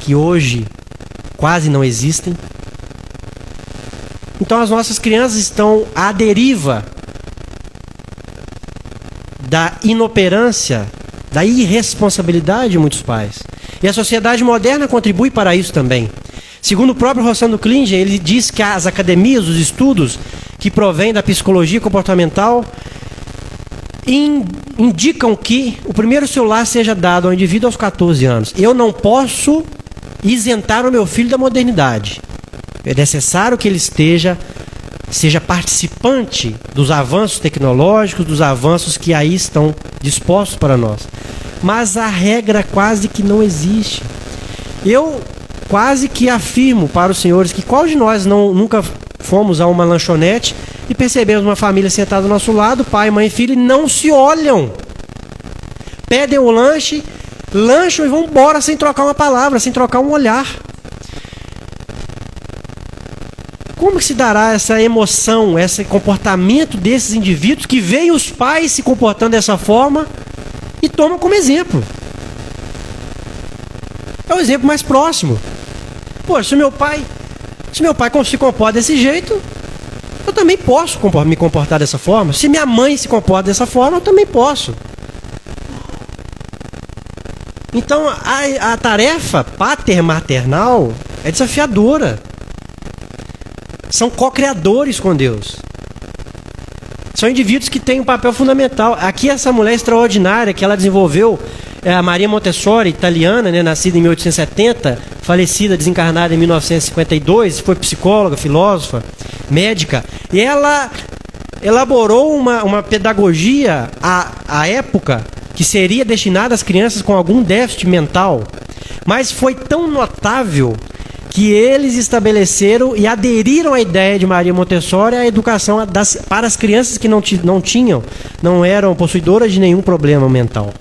que hoje quase não existem. Então as nossas crianças estão à deriva da inoperância, da irresponsabilidade de muitos pais. E a sociedade moderna contribui para isso também. Segundo o próprio Rossano Klinger, ele diz que as academias, os estudos que provêm da psicologia comportamental indicam que o primeiro celular seja dado ao indivíduo aos 14 anos. Eu não posso isentar o meu filho da modernidade. É necessário que ele seja participante dos avanços tecnológicos, dos avanços que aí estão dispostos para nós. Mas a regra quase que não existe. Eu quase que afirmo para os senhores que qual de nós nunca fomos a uma lanchonete e percebemos uma família sentada ao nosso lado, pai, mãe e filho, e não se olham. Pedem o lanche, lancham e vão embora sem trocar uma palavra, sem trocar um olhar. Como que se dará essa emoção, esse comportamento desses indivíduos que veem os pais se comportando dessa forma e tomam como exemplo? É o exemplo mais próximo. Pô, se meu pai se comporta desse jeito, eu também posso me comportar dessa forma. Se minha mãe se comporta dessa forma, eu também posso. Então a tarefa patermaternal é desafiadora. São co-criadores com Deus. São indivíduos que têm um papel fundamental. Aqui essa mulher extraordinária que ela desenvolveu, é a Maria Montessori, italiana, né, nascida em 1870, falecida, desencarnada em 1952, foi psicóloga, filósofa, médica. E ela elaborou uma pedagogia à época que seria destinada às crianças com algum déficit mental. Mas foi tão notável que eles estabeleceram e aderiram à ideia de Maria Montessori a educação para as crianças que não eram possuidoras de nenhum problema mental.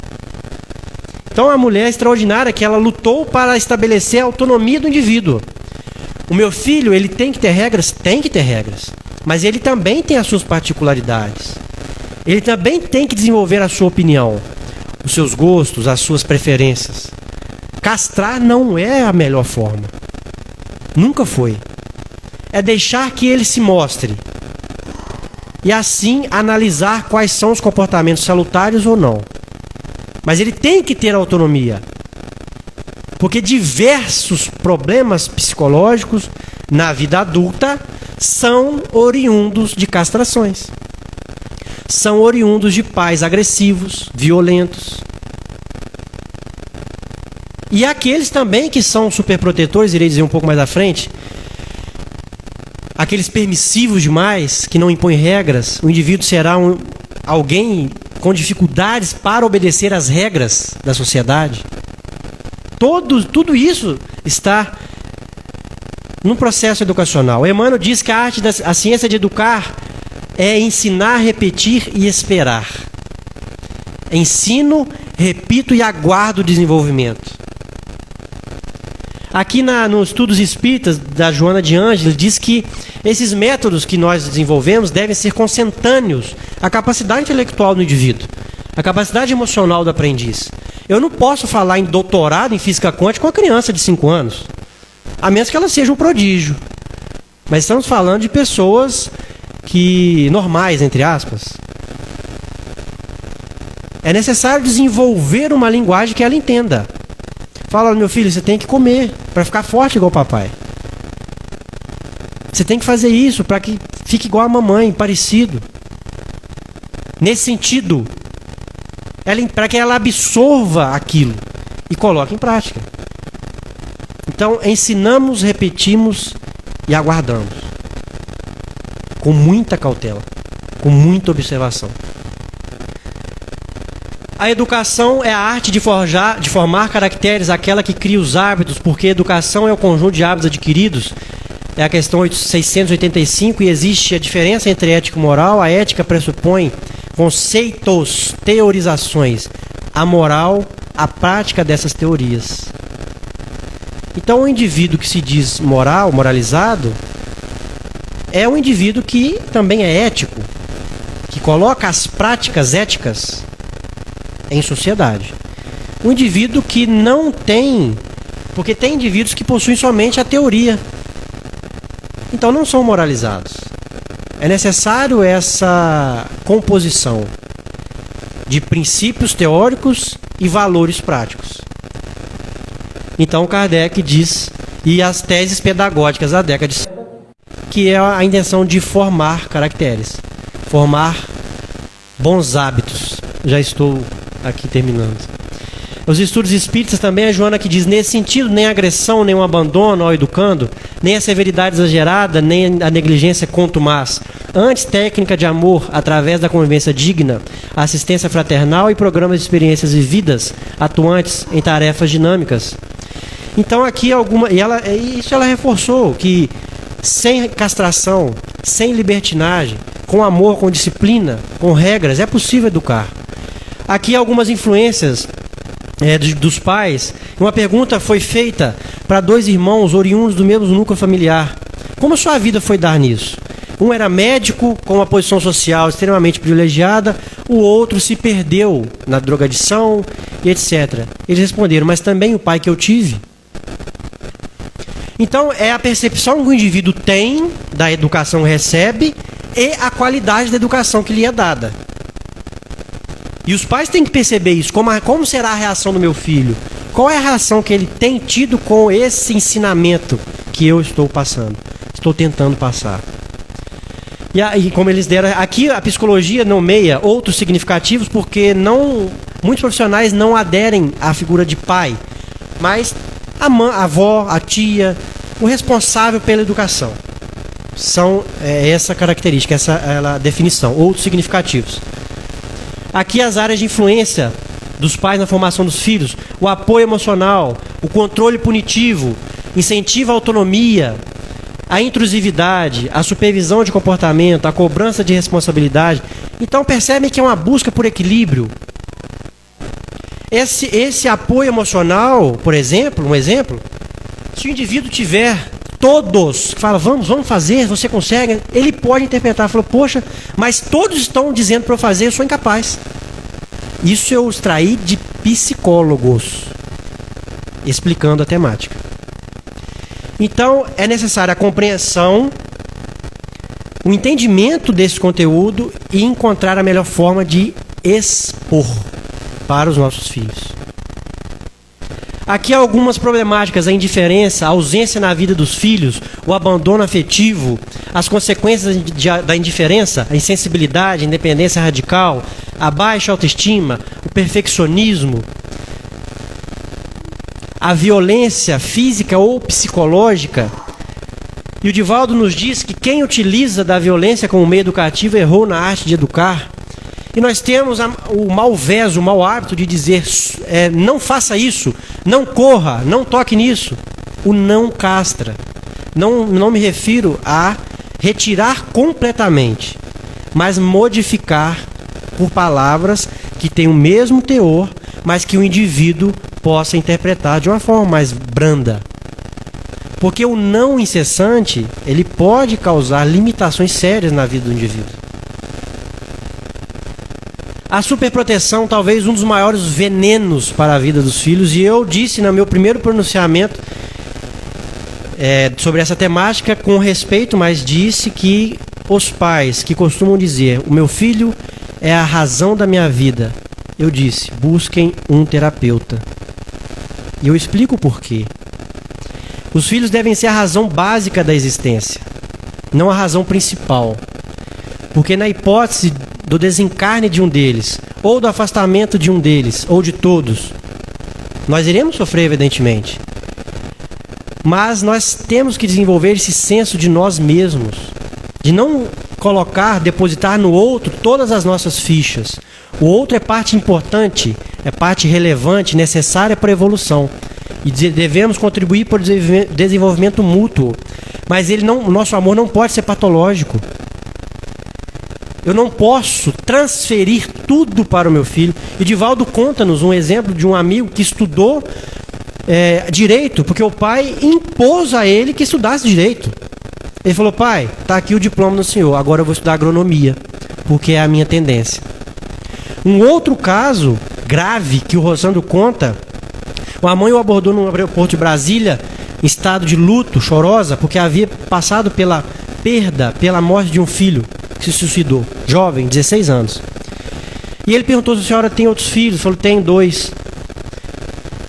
Então a mulher extraordinária que ela lutou para estabelecer a autonomia do indivíduo. O meu filho, ele tem que ter regras? Tem que ter regras. Mas ele também tem as suas particularidades. Ele também tem que desenvolver a sua opinião, os seus gostos, as suas preferências. Castrar não é a melhor forma. Nunca foi. É deixar que ele se mostre. E assim analisar quais são os comportamentos salutares ou não. Mas ele tem que ter autonomia. Porque diversos problemas psicológicos na vida adulta são oriundos de castrações. São oriundos de pais agressivos, violentos. E aqueles também que são superprotetores, irei dizer um pouco mais à frente, aqueles permissivos demais, que não impõem regras, o indivíduo será alguém com dificuldades para obedecer às regras da sociedade. Tudo isso está no processo educacional. Emmanuel diz que a ciência de educar é ensinar, repetir e esperar. Ensino, repito e aguardo o desenvolvimento. Aqui nos Estudos Espíritas, da Joana de Ângeles, diz que esses métodos que nós desenvolvemos devem ser consentâneos à capacidade intelectual do indivíduo, à capacidade emocional do aprendiz. Eu não posso falar em doutorado em física quântica com uma criança de 5 anos, a menos que ela seja um prodígio. Mas estamos falando de pessoas normais, entre aspas. É necessário desenvolver uma linguagem que ela entenda. Fala, meu filho, você tem que comer para ficar forte igual o papai. Você tem que fazer isso para que fique igual a mamãe, parecido. Nesse sentido, para que ela absorva aquilo e coloque em prática. Então, ensinamos, repetimos e aguardamos. Com muita cautela, com muita observação. A educação é a arte de formar caracteres, aquela que cria os hábitos, porque educação é o conjunto de hábitos adquiridos. É a questão 685, e existe a diferença entre ética e moral. A ética pressupõe conceitos, teorizações. A moral, a prática dessas teorias. Então, o indivíduo que se diz moral, moralizado, é um indivíduo que também é ético, que coloca as práticas éticas em sociedade. Um indivíduo que não tem, porque tem indivíduos que possuem somente a teoria, então não são moralizados. É necessário essa composição de princípios teóricos e valores práticos. Então Kardec diz, e as teses pedagógicas da década de 50, que é a intenção de formar caracteres, formar bons hábitos. Já estou aqui terminando. Os estudos espíritas também, a Joana que diz, nesse sentido, nem a agressão, nem o abandono ao educando, nem a severidade exagerada, nem a negligência contumaz. Antes, técnica de amor através da convivência digna, assistência fraternal e programas de experiências vividas, atuantes em tarefas dinâmicas. Então aqui isso ela reforçou, que sem castração, sem libertinagem, com amor, com disciplina, com regras, é possível educar. Aqui algumas influências dos pais. Uma pergunta foi feita para dois irmãos oriundos do mesmo núcleo familiar. Como a sua vida foi dar nisso? Um era médico, com uma posição social extremamente privilegiada, o outro se perdeu na drogadição e etc. Eles responderam, mas também o pai que eu tive. Então é a percepção que o indivíduo tem da educação que recebe e a qualidade da educação que lhe é dada. E os pais têm que perceber isso. Como será a reação do meu filho? Qual é a reação que ele tem tido com esse ensinamento que eu estou passando? Estou tentando passar. E como eles deram... Aqui a psicologia nomeia outros significativos porque muitos profissionais não aderem à figura de pai. Mas a avó, a tia, o responsável pela educação. São essa característica, essa definição. Outros significativos. Aqui as áreas de influência dos pais na formação dos filhos, o apoio emocional, o controle punitivo, incentivo à autonomia, a intrusividade, a supervisão de comportamento, a cobrança de responsabilidade. Então percebem que é uma busca por equilíbrio. Esse apoio emocional, por exemplo, se o indivíduo tiver todos, que falam, vamos fazer, você consegue, ele pode interpretar, fala, poxa, mas todos estão dizendo para eu fazer, eu sou incapaz. Isso eu extraí de psicólogos, explicando a temática. Então, é necessária a compreensão, o entendimento desse conteúdo e encontrar a melhor forma de expor para os nossos filhos. Aqui há algumas problemáticas: a indiferença, a ausência na vida dos filhos, o abandono afetivo, as consequências da indiferença, a insensibilidade, a independência radical, a baixa autoestima, o perfeccionismo, a violência física ou psicológica. E o Divaldo nos diz que quem utiliza da violência como meio educativo errou na arte de educar. E nós temos o malveso, o mau hábito de dizer não faça isso, não corra, não toque nisso. O não castra. Não me refiro a retirar completamente, mas modificar por palavras que têm o mesmo teor, mas que o indivíduo possa interpretar de uma forma mais branda. Porque o não incessante, ele pode causar limitações sérias na vida do indivíduo. A superproteção, talvez um dos maiores venenos para a vida dos filhos, e eu disse no meu primeiro pronunciamento sobre essa temática com respeito, mas disse que os pais que costumam dizer, o meu filho é a razão da minha vida, eu disse, busquem um terapeuta. E eu explico o porquê. Os filhos devem ser a razão básica da existência, não a razão principal. Porque na hipótese do desencarne de um deles, ou do afastamento de um deles, ou de todos, nós iremos sofrer, evidentemente. Mas nós temos que desenvolver esse senso de nós mesmos, de não depositar no outro todas as nossas fichas. O outro é parte importante, é parte relevante, necessária para a evolução. E devemos contribuir para o desenvolvimento mútuo. Mas o nosso amor não pode ser patológico. Eu não posso transferir tudo para o meu filho. E Divaldo conta-nos um exemplo de um amigo que estudou direito, porque o pai impôs a ele que estudasse direito. Ele falou: pai, está aqui o diploma do senhor, agora eu vou estudar agronomia, porque é a minha tendência. Um outro caso grave que o Rosando conta, a mãe o abordou no aeroporto de Brasília, em estado de luto, chorosa, porque havia passado pela perda, pela morte de um filho que se suicidou, jovem, 16 anos. E ele perguntou se a senhora tem outros filhos. Falou: tenho 2.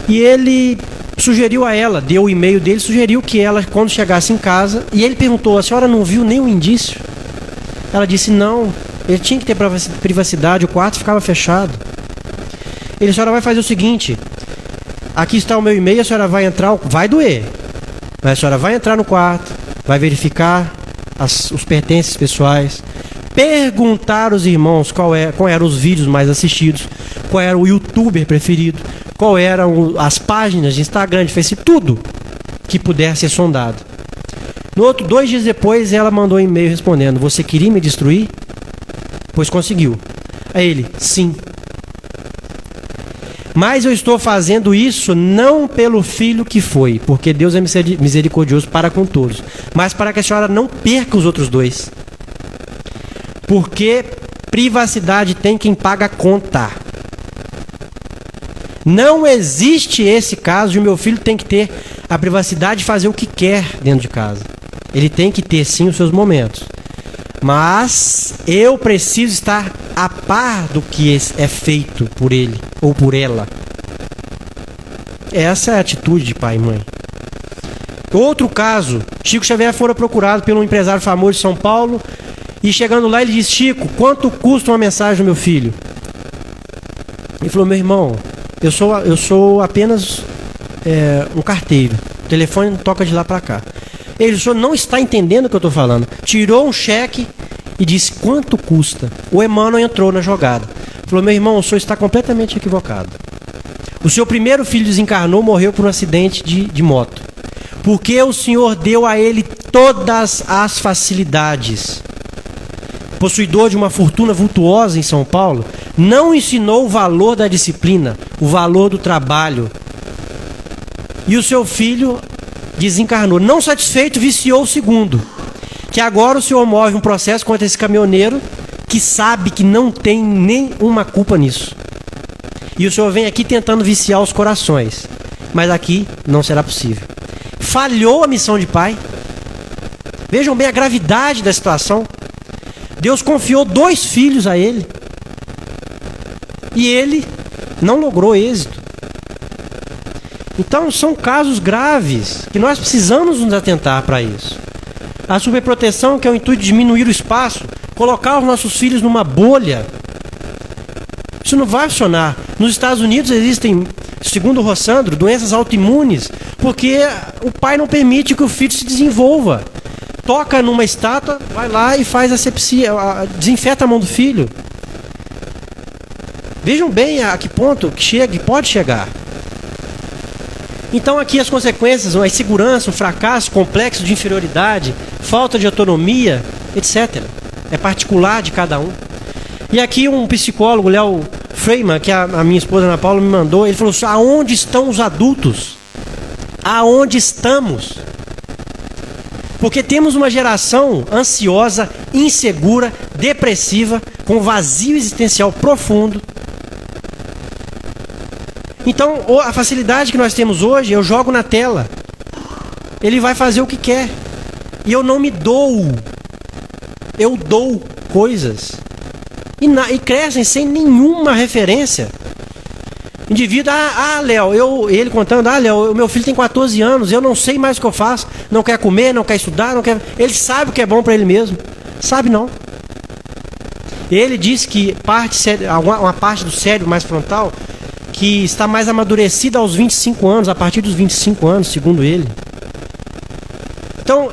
E ele sugeriu a ela, deu o e-mail dele, sugeriu que ela, quando chegasse em casa, e ele perguntou: a senhora não viu nenhum indício? Ela disse: não, ele tinha que ter privacidade, o quarto ficava fechado. Ele: a senhora vai fazer o seguinte, aqui está o meu e-mail, a senhora vai entrar, vai doer, mas a senhora vai entrar no quarto, vai verificar os pertences pessoais, perguntar aos irmãos qual eram os vídeos mais assistidos, qual era o youtuber preferido, qual eram as páginas de Instagram, de Facebook, tudo que pudesse ser sondado. No outro, 2 dias depois, ela mandou um e-mail respondendo: você queria me destruir? Pois conseguiu. Aí ele: sim. Mas eu estou fazendo isso não pelo filho que foi, porque Deus é misericordioso para com todos, mas para que a senhora não perca os outros 2. Porque privacidade tem quem paga a conta. Não existe esse caso de o meu filho tem que ter a privacidade de fazer o que quer dentro de casa. Ele tem que ter sim os seus momentos. Mas eu preciso estar a par do que é feito por ele ou por ela. Essa é a atitude de pai e mãe. Outro caso, Chico Xavier fora procurado por um empresário famoso de São Paulo e chegando lá ele disse: Chico, quanto custa uma mensagem do meu filho? Ele falou: meu irmão, eu sou apenas um carteiro. O telefone toca de lá para cá. Ele: o senhor não está entendendo o que eu estou falando. Tirou um cheque e disse: quanto custa? O Emmanuel entrou na jogada. Falou: meu irmão, o senhor está completamente equivocado. O seu primeiro filho desencarnou, morreu por um acidente de moto. Porque o senhor deu a ele todas as facilidades. Possuidor de uma fortuna vultuosa em São Paulo, não ensinou o valor da disciplina, o valor do trabalho. E o seu filho desencarnou. Não satisfeito, viciou o segundo. Que agora o senhor move um processo contra esse caminhoneiro que sabe que não tem nenhuma culpa nisso. E o senhor vem aqui tentando viciar os corações. Mas aqui não será possível. Falhou a missão de pai. Vejam bem a gravidade da situação. Deus confiou 2 filhos a ele. E ele não logrou êxito. Então são casos graves que nós precisamos nos atentar para isso. A superproteção, que é o intuito de diminuir o espaço, colocar os nossos filhos numa bolha, isso não vai funcionar. Nos Estados Unidos existem, segundo o Rossandro, doenças autoimunes, porque o pai não permite que o filho se desenvolva. Toca numa estátua, vai lá e faz asepsia, desinfeta a mão do filho. Vejam bem a que ponto que chega e pode chegar. Então aqui as consequências, a insegurança, o fracasso, complexo de inferioridade, falta de autonomia, etc. É particular de cada um. E aqui um psicólogo, Léo Freiman, que a minha esposa Ana Paula me mandou, ele falou assim: aonde estão os adultos? Aonde estamos? Porque temos uma geração ansiosa, insegura, depressiva, com vazio existencial profundo. Então, a facilidade que nós temos hoje, eu jogo na tela. Ele vai fazer o que quer. E eu não me dou. Eu dou coisas. E crescem sem nenhuma referência. Indivíduo: Léo, ele contando: Léo, meu filho tem 14 anos, eu não sei mais o que eu faço. Não quer comer, não quer estudar, não quer... Ele sabe o que é bom para ele mesmo. Sabe não. Ele disse que uma parte do cérebro mais frontal que está mais amadurecida aos 25 anos, a partir dos 25 anos, segundo ele. Então,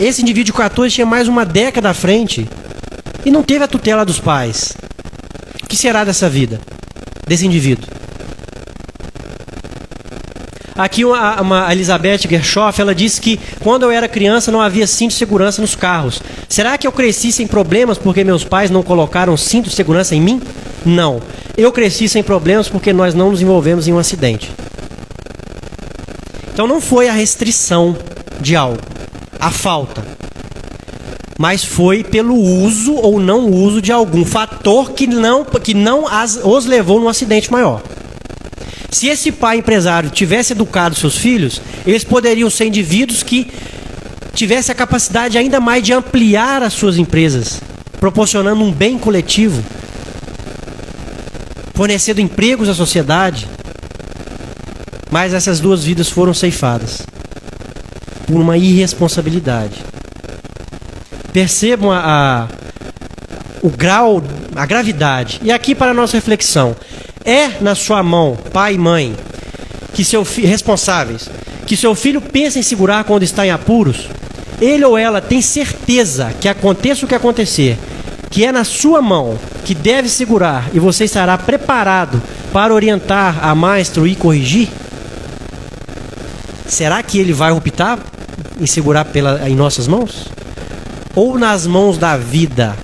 esse indivíduo de 14 tinha mais uma década à frente e não teve a tutela dos pais. que será dessa vida, desse indivíduo? Aqui a Elizabeth Gershoff, ela disse que quando eu era criança não havia cinto de segurança nos carros. Será que eu cresci sem problemas porque meus pais não colocaram cinto de segurança em mim? Não. Eu cresci sem problemas porque nós não nos envolvemos em um acidente. Então não foi a restrição de algo, a falta, mas foi pelo uso ou não uso de algum fator que não os levou num acidente maior. Se esse pai empresário tivesse educado seus filhos, eles poderiam ser indivíduos que tivessem a capacidade ainda mais de ampliar as suas empresas, proporcionando um bem coletivo, fornecendo empregos à sociedade. Mas essas duas vidas foram ceifadas por uma irresponsabilidade. Percebam o grau, a gravidade. E aqui para a nossa reflexão. É na sua mão, pai e mãe, responsáveis, que seu filho pensa em segurar quando está em apuros? Ele ou ela tem certeza que aconteça o que acontecer, que é na sua mão que deve segurar e você estará preparado para orientar, amar, instruir e corrigir? Será que ele vai optar em segurar em nossas mãos? Ou nas mãos da vida,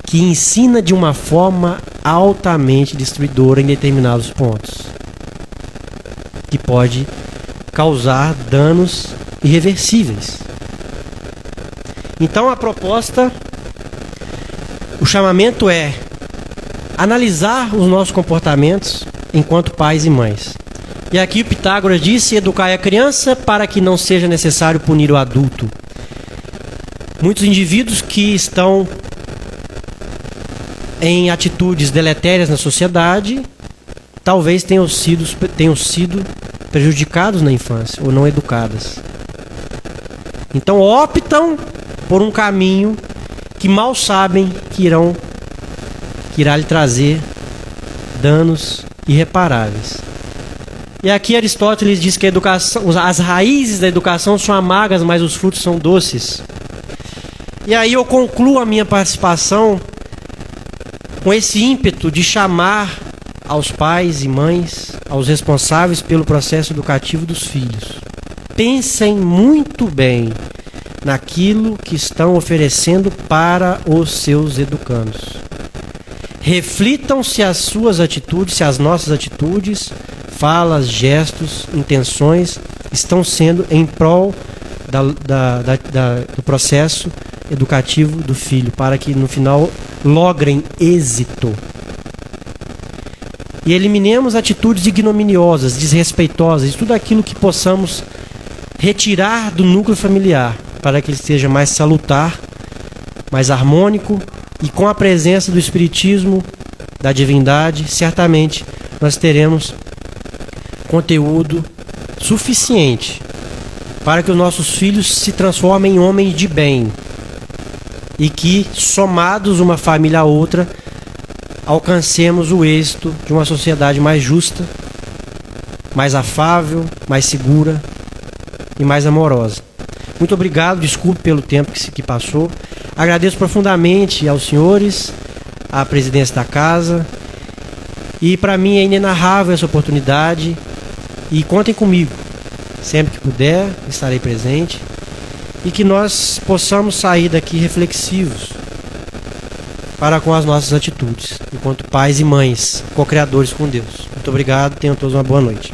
que ensina de uma forma altamente destruidora em determinados pontos, que pode causar danos irreversíveis? Então a proposta, o chamamento é analisar os nossos comportamentos enquanto pais e mães. E aqui o Pitágoras disse: educar a criança para que não seja necessário punir o adulto. Muitos indivíduos que estão em atitudes deletérias na sociedade talvez tenham sido prejudicados na infância ou não educadas. Então optam por um caminho que mal sabem que irá lhe trazer danos irreparáveis. E aqui Aristóteles diz que as raízes da educação são amargas, mas os frutos são doces. E aí eu concluo a minha participação com esse ímpeto de chamar aos pais e mães, aos responsáveis pelo processo educativo dos filhos. Pensem muito bem naquilo que estão oferecendo para os seus educandos. Reflitam se as suas atitudes, se as nossas atitudes, falas, gestos, intenções estão sendo em prol do processo educativo do filho, para que no final logrem êxito. E eliminemos atitudes ignominiosas, desrespeitosas, tudo aquilo que possamos retirar do núcleo familiar, para que ele seja mais salutar, mais harmônico, e com a presença do Espiritismo, da divindade, certamente nós teremos conteúdo suficiente para que os nossos filhos se transformem em homens de bem e que, somados uma família a outra, alcancemos o êxito de uma sociedade mais justa, mais afável, mais segura e mais amorosa. Muito obrigado, desculpe pelo tempo que passou. Agradeço profundamente aos senhores, à presidência da casa, e para mim é inenarrável essa oportunidade, e contem comigo. Sempre que puder, estarei presente, e que nós possamos sair daqui reflexivos para com as nossas atitudes, enquanto pais e mães, co-criadores com Deus. Muito obrigado, tenham todos uma boa noite.